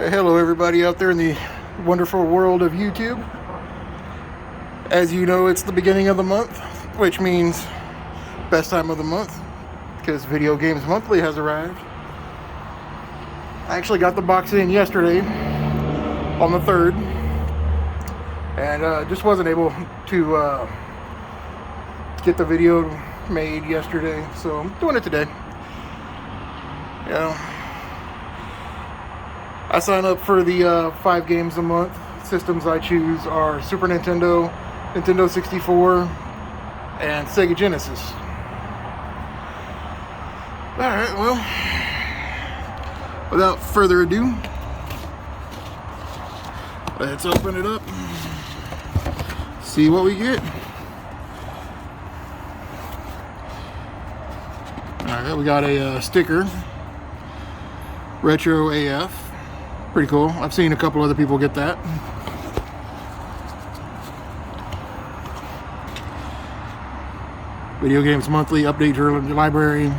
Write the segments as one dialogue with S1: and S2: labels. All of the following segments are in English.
S1: Hello everybody out there in the wonderful world of YouTube. As you know, it's the beginning of the month, which means best time of the month, because Video Games Monthly has arrived. I actually got the box in yesterday on the 3rd, and just wasn't able to get the video made yesterday, so I'm doing it today. I sign up for the 5 games a month. Systems I choose are Super Nintendo, Nintendo 64, and Sega Genesis. Alright, well, without further ado, let's open it up, see what we get. Alright, we got a sticker, Retro AF. Pretty cool. I've seen a couple other people get that. Video Games Monthly, update your library,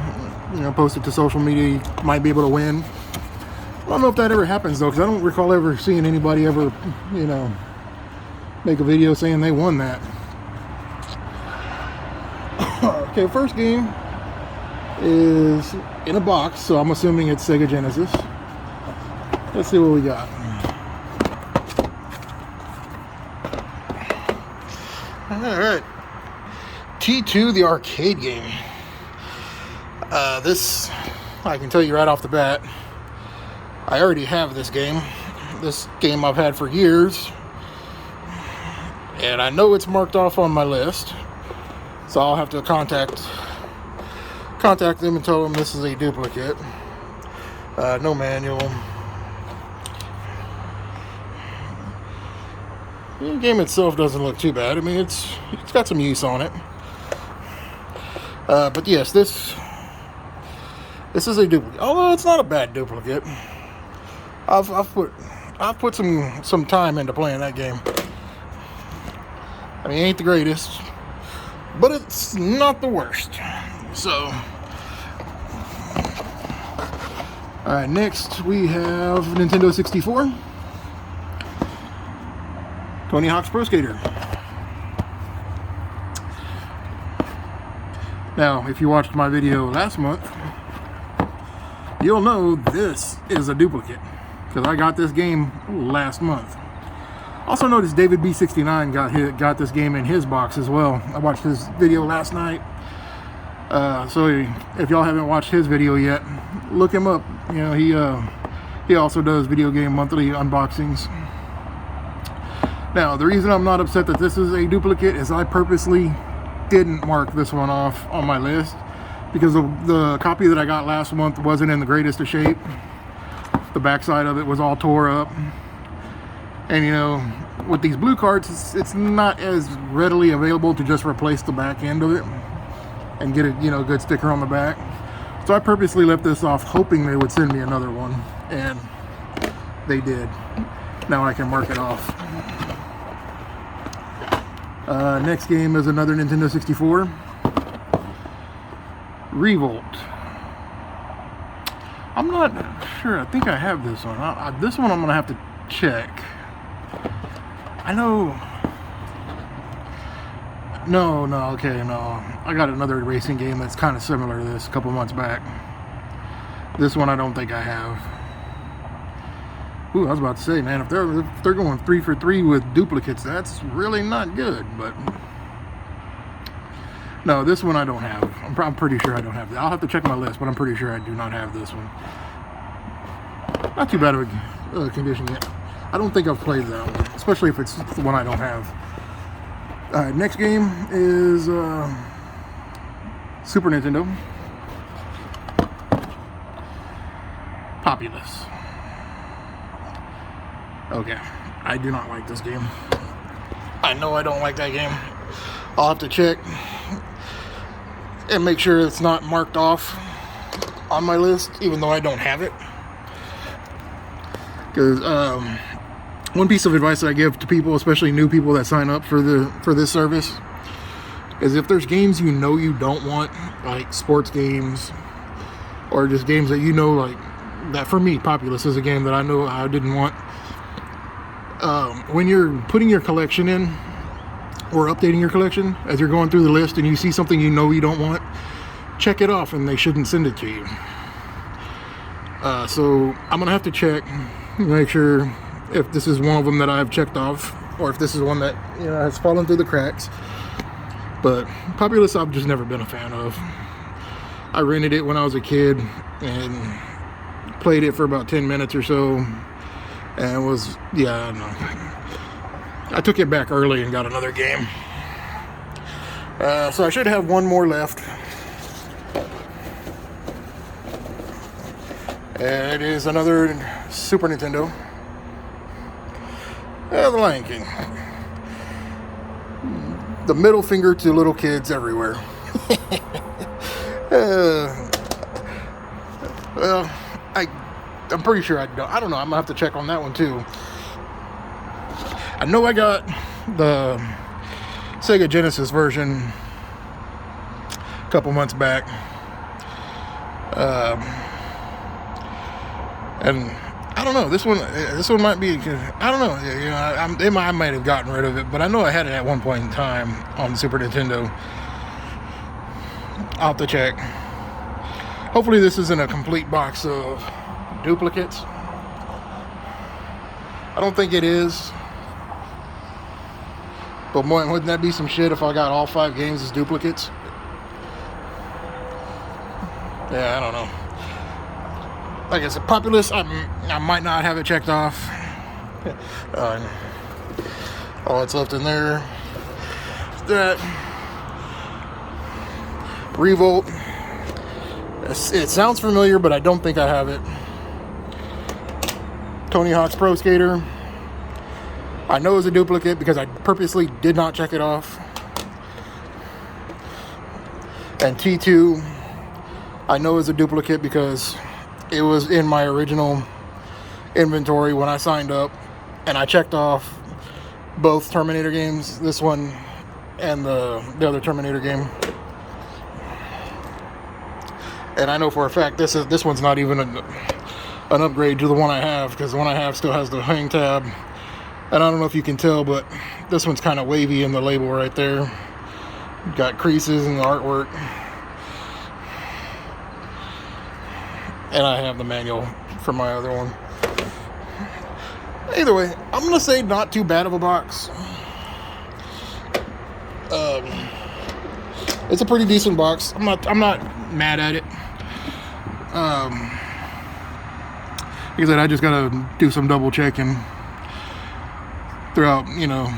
S1: post it to social media, you might be able to win. I don't know if that ever happens though, because I don't recall ever seeing anybody ever, make a video saying they won that. Okay, first game is in a box, so I'm assuming it's Sega Genesis. Let's see what we got. Alright. T2, the arcade game. This, I can tell you right off the bat, I already have this game. This game I've had for years. And I know it's marked off on my list. So I'll have to contact them and tell them this is a duplicate. No manual. The game itself doesn't look too bad. I mean, it's got some use on it. But yes, this is a duplicate. Although it's not a bad duplicate. I've put some time into playing that game. I mean, it ain't the greatest, but it's not the worst. So, all right. Next, we have Nintendo 64. Tony Hawk's Pro Skater. Now, if you watched my video last month, you'll know this is a duplicate, because I got this game last month. Also noticed David B69 got this game in his box as well. I watched his video last night. So if y'all haven't watched his video yet, look him up. He also does Video Game Monthly unboxings. Now, the reason I'm not upset that this is a duplicate is I purposely didn't mark this one off on my list, because the copy that I got last month wasn't in the greatest of shape. The backside of it was all tore up. And with these blue cards, it's not as readily available to just replace the back end of it and get a good sticker on the back. So I purposely left this off, hoping they would send me another one, and they did. Now I can mark it off. Next game is another Nintendo 64. Revolt. I'm not sure. I think I have this one. This one I'm going to have to check. I know. No. I got another racing game that's kind of similar to this a couple months back. This one I don't think I have. Ooh, I was about to say, man, if they're going 3 for 3 with duplicates, that's really not good. But no, this one I don't have. I'm pretty sure I don't have. I'll have to check my list, but I'm pretty sure I do not have this one. Not too bad of a condition yet. I don't think I've played that one, especially if it's the one I don't have. All right, next game is Super Nintendo. Populous. Okay, I do not like this game. I know I don't like that game. I'll have to check and make sure it's not marked off on my list, even though I don't have it. Because one piece of advice that I give to people, especially new people that sign up for this service, is if there's games you don't want, like sports games, or just games that like that for me, Populous is a game that I know I didn't want. When you're putting your collection in or updating your collection, as you're going through the list and you see something you know you don't want, check it off and they shouldn't send it to you. So I'm gonna have to check, make sure if this is one of them that I've checked off, or if this is one that, you know, has fallen through the cracks. But Populous, I've just never been a fan of. I rented it when I was a kid and played it for about 10 minutes or so, and was, yeah, I don't know. I took it back early and got another game. So I should have one more left. And it is another Super Nintendo. The Lion King. The middle finger to little kids everywhere. Well, I'm pretty sure I don't know. I'm gonna have to check on that one too. I know I got the Sega Genesis version a couple months back, and I don't know. This one might be. I don't know. You know, I might have gotten rid of it, but I know I had it at one point in time on the Super Nintendo. I'll have to check. Hopefully, this isn't a complete box of duplicates. I don't think it is. But boy, wouldn't that be some shit if I got all 5 games as duplicates? Yeah, I don't know. Like I said, Populous, I might not have it checked off. All that's left in there is that Revolt. It sounds familiar, but I don't think I have it. Tony Hawk's Pro Skater. I know it's a duplicate because I purposely did not check it off. And T2, I know is a duplicate because it was in my original inventory when I signed up, and I checked off both Terminator games, this one and the other Terminator game. And I know for a fact this one's not even an upgrade to the one I have, because the one I have still has the hang tab. And I don't know if you can tell, but this one's kind of wavy in the label right there. Got creases in the artwork. And I have the manual for my other one. Either way, I'm gonna say not too bad of a box. It's a pretty decent box. I'm not mad at it. Like I said, I just gotta do some double checking throughout, you know,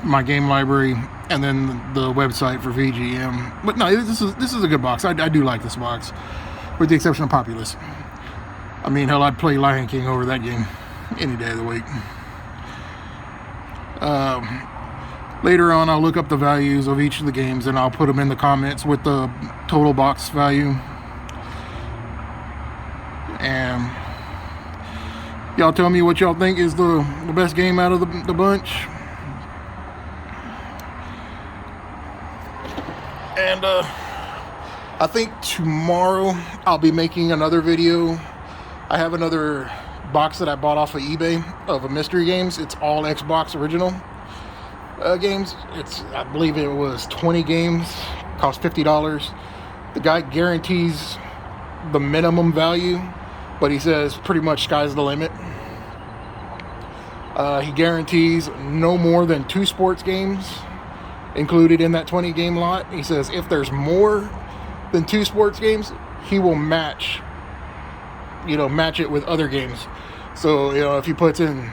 S1: my game library and then the website for VGM. But no, this is a good box. I do like this box, with the exception of Populous. I mean, hell, I'd play Lion King over that game any day of the week. Later on, I'll look up the values of each of the games and I'll put them in the comments with the total box value. And y'all tell me what y'all think is the best game out of the bunch. And I think tomorrow I'll be making another video. I have another box that I bought off of eBay of a mystery games. It's all Xbox original games. I believe it was 20 games, cost $50. The guy guarantees the minimum value, but he says pretty much sky's the limit. He guarantees no more than 2 sports games included in that 20 game lot. He says if there's more than 2 sports games, he will match it with other games. So, you know, if he puts in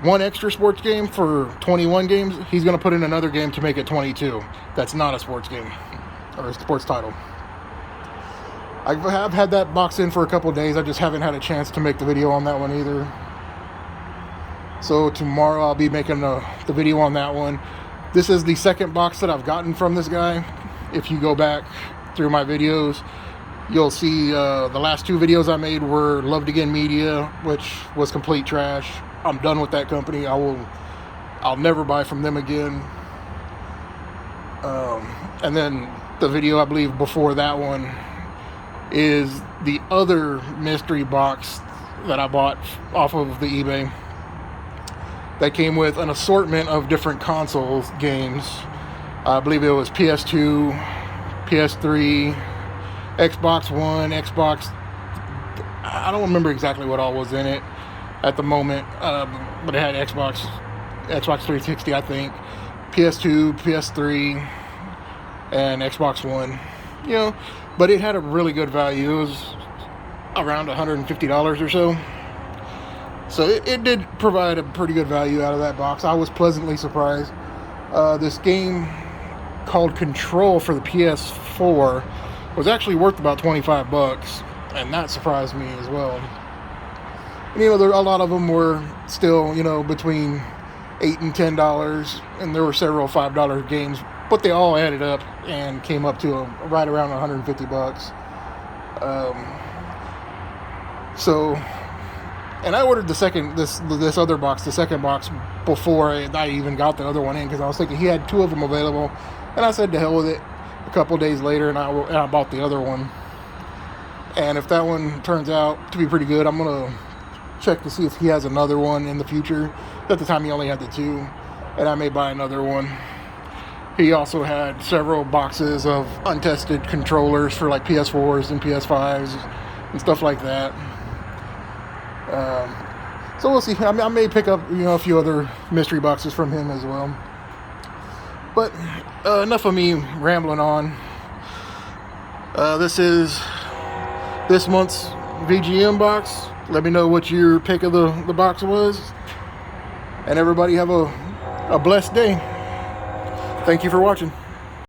S1: 1 extra sports game for 21 games, he's going to put in another game to make it 22. That's not a sports game or a sports title. I have had that box in for a couple of days. I just haven't had a chance to make the video on that one either. So tomorrow I'll be making the video on that one. This is the second box that I've gotten from this guy. If you go back through my videos, you'll see the last 2 videos I made were Loved Again Media, which was complete trash. I'm done with that company. I'll never buy from them again. And then the video I believe before that one is the other mystery box that I bought off of the eBay that came with an assortment of different consoles games. I believe it was PS2, PS3, Xbox One, Xbox. I don't remember exactly what all was in it at the moment, but it had Xbox 360, I think, PS2, PS3, and Xbox One. You know, but it had a really good value. It was around $150 or so. So it did provide a pretty good value out of that box. I was pleasantly surprised. This game called Control for the PS4 was actually worth about $25, and that surprised me as well. And, you know, a lot of them were still, you know, between $8 and $10, and there were several $5 games, but they all added up and came up to right around $150. And I ordered this other box, the second box, before I even got the other one in, because I was thinking he had 2 of them available, and I said to hell with it. A couple days later, and I bought the other one. And if that one turns out to be pretty good, I'm gonna check to see if he has another one in the future. At the time, he only had the 2, and I may buy another one. He also had several boxes of untested controllers for like PS4s and PS5s and stuff like that. So we'll see. I may pick up, you know, a few other mystery boxes from him as well. But enough of me rambling on. This is this month's VGM box. Let me know what your pick of the box was. And everybody have a blessed day. Thank you for watching.